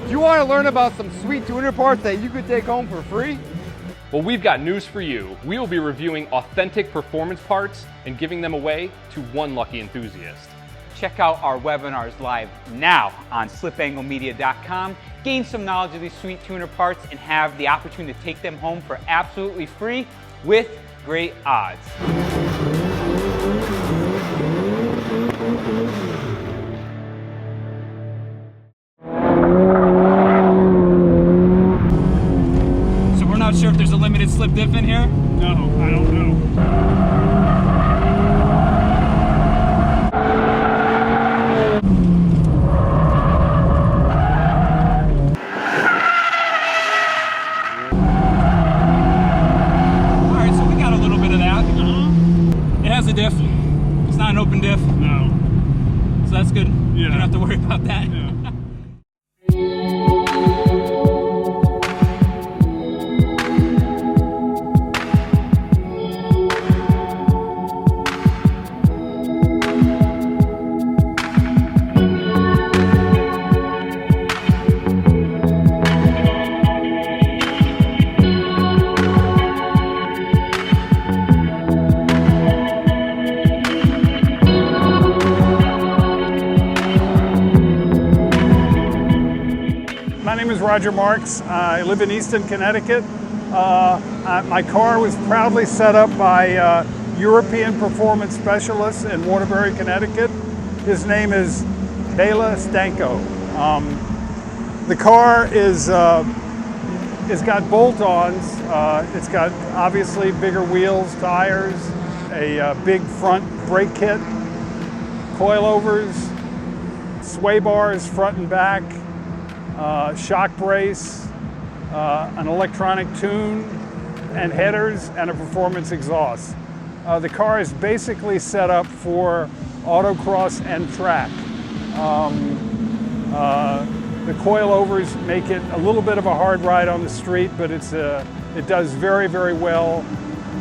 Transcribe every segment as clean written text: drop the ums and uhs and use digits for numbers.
Do you want to learn about some sweet tuner parts that you could take home for free? Well, we've got news for you. We will be reviewing authentic performance parts and giving them away to one lucky enthusiast. Check out our webinars live now on slipanglemedia.com. Gain some knowledge of these sweet tuner parts and have the opportunity to take them home for absolutely free with great odds. Not sure if there's a limited slip diff in here? No, I don't know. Alright, so we got a little bit of that. It has a diff. It's not an open diff. No. So that's good. Yeah. You don't have to worry about that. Yeah. My name is Roger Marks. I live in Easton, Connecticut. My car was proudly set up by European performance specialist in Waterbury, Connecticut. His name is Bela Stanko. The car is got bolt-ons. It's got obviously bigger wheels, tires, a big front brake kit, coilovers, sway bars front and back, shock brace, an electronic tune, and headers, and a performance exhaust. The car is basically set up for autocross and track. The coilovers make it a little bit of a hard ride on the street, but it does very, very well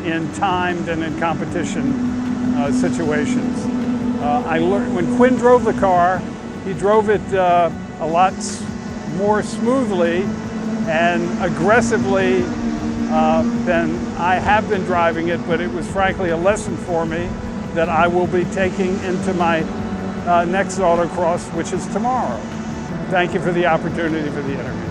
in timed and in competition situations. I learned when Quinn drove the car, he drove it a lot more smoothly and aggressively than I have been driving it, but it was frankly a lesson for me that I will be taking into my next autocross, which is tomorrow. Thank you for the opportunity for the interview.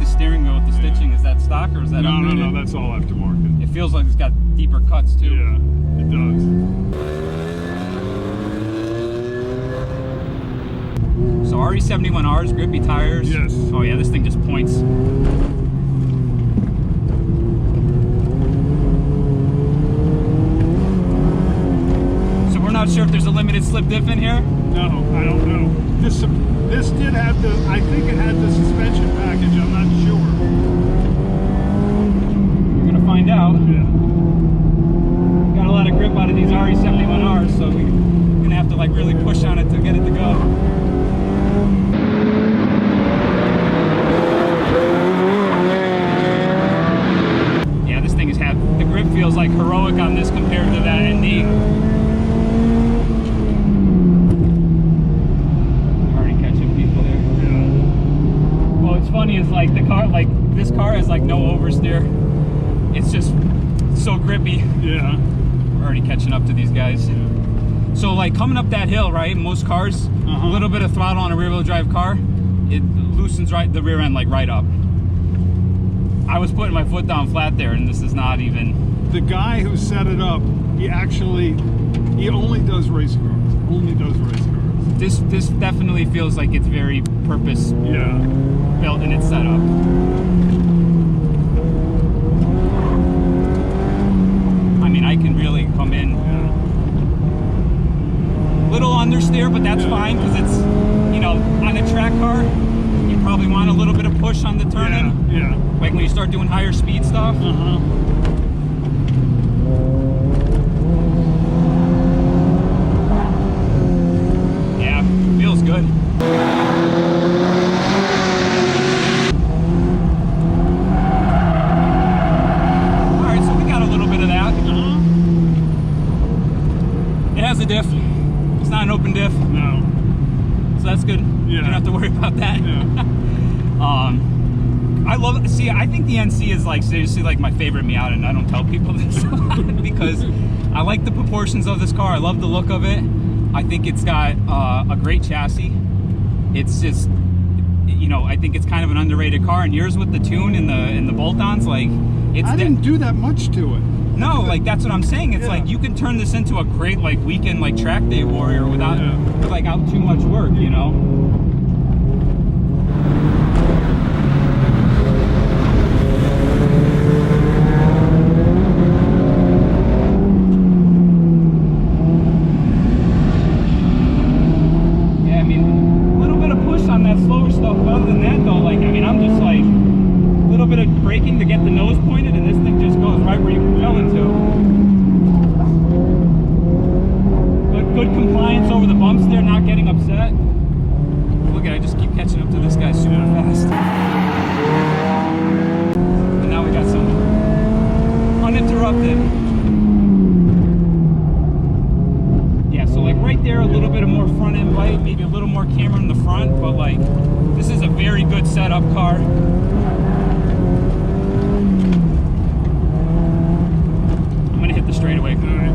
Steering wheel with the stitching, is that stock or is that upgraded? No, that's all aftermarket. It feels like it's got deeper cuts too. Yeah, it does. So RE71Rs, grippy tires? Yes. Oh yeah, this thing just points. So we're not sure if there's a limited slip diff in here? No, I don't know. This did have the, I think it had the suspension package, I'm not sure. We're gonna find out. Yeah. Got a lot of grip out of these RE71Rs, so we're gonna have to like really push on it to get it to go. Yeah, this thing has had, the grip feels like heroic on this compared to that ND. Funny is like the car, like this car has like no oversteer. It's just so grippy. Yeah. We're already catching up to these guys. Yeah. So like coming up that hill, right? Most cars, a little bit of throttle on a rear wheel drive car, it loosens the rear end like right up. I was putting my foot down flat there, and this is not even. The guy who set it up, he only does race cars. Only does race cars. This definitely feels like it's very purpose built in its setup. I mean, I can really come in. Little understeer, but that's fine because it's, you know, on a track car, you probably want a little bit of push on the turning. Yeah. Like when you start doing higher speed stuff. the diff. It's not an open diff. No. So that's good. Yeah. You don't have to worry about that. Yeah. I love it. See, I think the NC is like seriously like my favorite Miata, and I don't tell people this because I like the proportions of this car. I love the look of it. I think it's got a great chassis. It's just, you know, I think it's kind of an underrated car. And yours with the tune and the bolt-ons, like it's. I didn't do that much to it. No, like that's what I'm saying. It's like you can turn this into a great like weekend like track day warrior without like out too much work, you know. Yeah, I mean, a little bit of push on that slower stuff. But other than that, though, like I mean, I'm just like a little bit of braking to get the nose pointed, and this thing just goes right where you fell into. Good compliance over the bumps there, not getting upset. Look at, I just keep catching up to this guy super fast. And now we got some uninterrupted. Yeah, so like right there, a little bit of more front end light, maybe a little more camera in the front, but like this is a very good setup car. I'm gonna hit the straightaway. All right.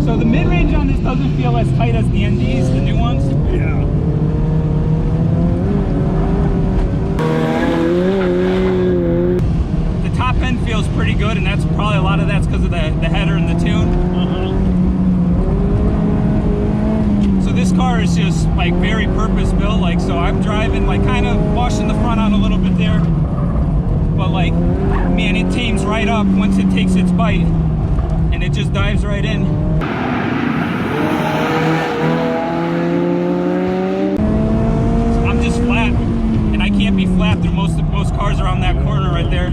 So the mid-range on this doesn't feel as tight as the NDs, the new ones. Yeah. The top end feels pretty good, and that's probably a lot of that's because of the header and the tune. So this car is just like very purpose-built. Like, so I'm driving like kind of washing the front out a little bit there, but like, man, it tames right up once it takes its bite, and it just dives right in. I'm just flat, and I can't be flat through most cars around that corner right there.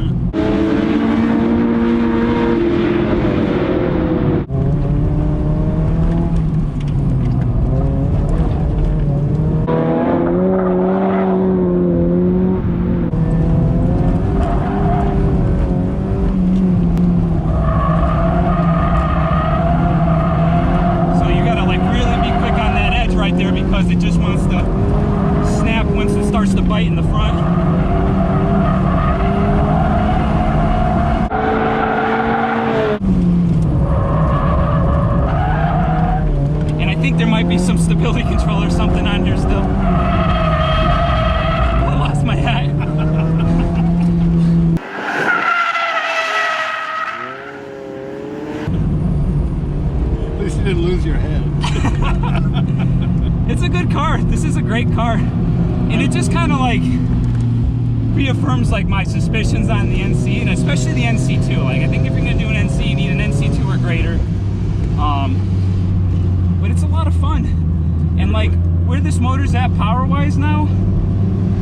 Because it just wants to snap once it starts to bite in the front. And I think there might be some stability control or something on here still. I lost my hat. At least you didn't lose your head. It's a good car. This is a great car. And it just kind of like reaffirms like my suspicions on the NC, and especially the NC2. Like, I think if you're gonna do an NC, you need an NC2 or greater. But it's a lot of fun. And like where this motor's at power-wise now,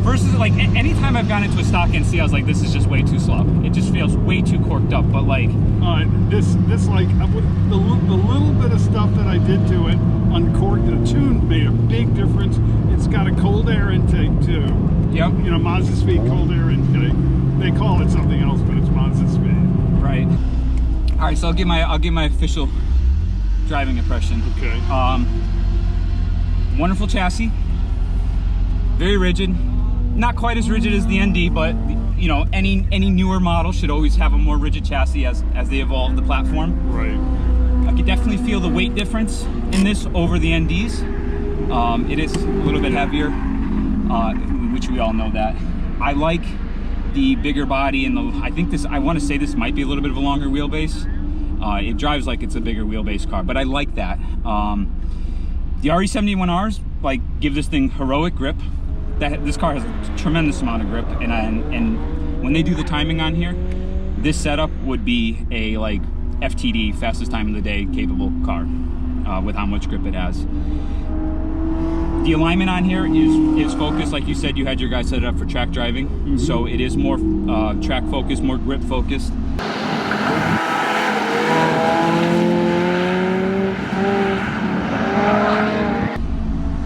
versus like anytime I've gone into a stock NC, I was like, this is just way too slow. It just feels way too corked up. But like, this like the little bit of stuff that I did to it, uncorked the tune, made a big difference. It's got a cold air intake too. Yep. You know, Mazda Speed cold air intake. They call it something else, but it's Mazda Speed. Right. All right. So I'll give my official driving impression. Okay. Wonderful chassis. Very rigid. Not quite as rigid as the ND, but you know, any newer model should always have a more rigid chassis as they evolve the platform. Right. I could definitely feel the weight difference in this over the NDs. It is a little bit heavier, which we all know that. I like the bigger body and I want to say this might be a little bit of a longer wheelbase. It drives like it's a bigger wheelbase car, but I like that. The RE71Rs like give this thing heroic grip. This car has a tremendous amount of grip, and when they do the timing on here, this setup would be a like FTD, fastest time of the day capable car, with how much grip it has. The The alignment on here is focused, like you said, you had your guy set it up for track driving. So it is more track focused, more grip focused.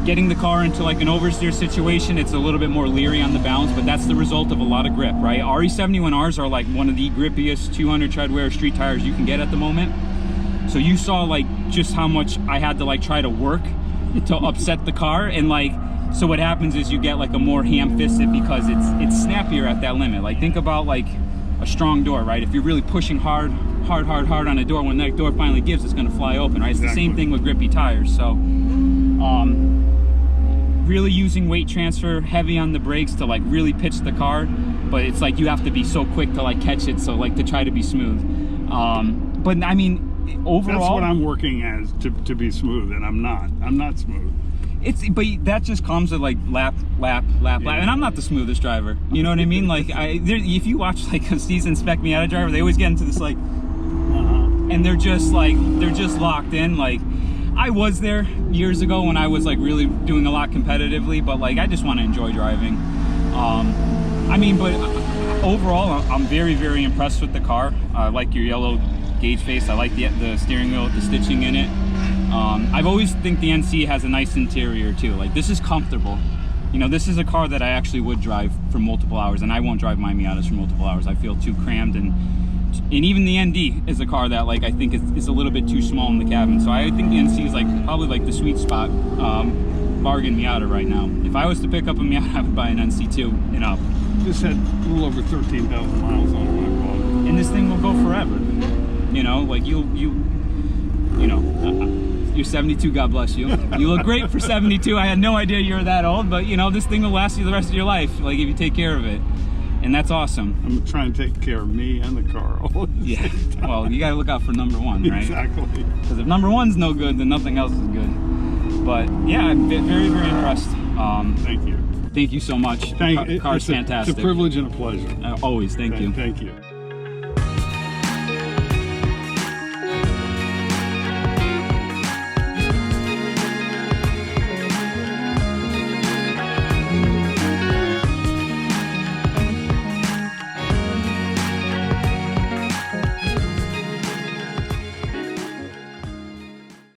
Getting the car into like an oversteer situation, it's a little bit more leery on the balance, but that's the result of a lot of grip, right? RE71Rs are like one of the grippiest 200 treadwear street tires you can get at the moment. So you saw like just how much I had to like try to work to upset the car, and like, so what happens is you get like a more ham-fisted because it's snappier at that limit. Like think about like a strong door, right? If you're really pushing hard on a door, when that door finally gives, it's gonna fly open, right? It's the same thing with grippy tires. So really using weight transfer heavy on the brakes to like really pitch the car, but it's like you have to be so quick to like catch it, so like to try to be smooth. But I mean, overall, that's what I'm working as, to be smooth, and I'm not smooth. But that just comes with like lap, and I'm not the smoothest driver, you know what I mean? Like if you watch like a seasoned spec Miata driver, they always get into this like and they're just locked in. Like I was there years ago when I was like really doing a lot competitively, but like I just want to enjoy driving. I mean, but overall I'm very, very impressed with the car. I like your yellow gauge face. I like the steering wheel with the stitching in it. I've always think the NC has a nice interior too. Like this is comfortable. You know, this is a car that I actually would drive for multiple hours, and I won't drive my Miatas for multiple hours. I feel too crammed, and even the ND is a car that like I think is a little bit too small in the cabin. So I think the NC is like probably like the sweet spot bargain Miata right now. If I was to pick up a Miata, I would buy an NC2 and up. Just had a little over 13,000 miles on it when I bought it. And this thing will go forever. You know, like you know, you're 72, God bless you. You look great for 72. I had no idea you were that old, but you know, this thing will last you the rest of your life, like if you take care of it. And that's awesome. I'm trying to take care of me and the car all at the same time. Well, you gotta look out for number one, right? Exactly. Because if number one's no good, then nothing else is good. But yeah, I'm very, very impressed. Thank you. Thank you so much. Car's fantastic. It's a privilege and a pleasure. Always, thank you. Thank you.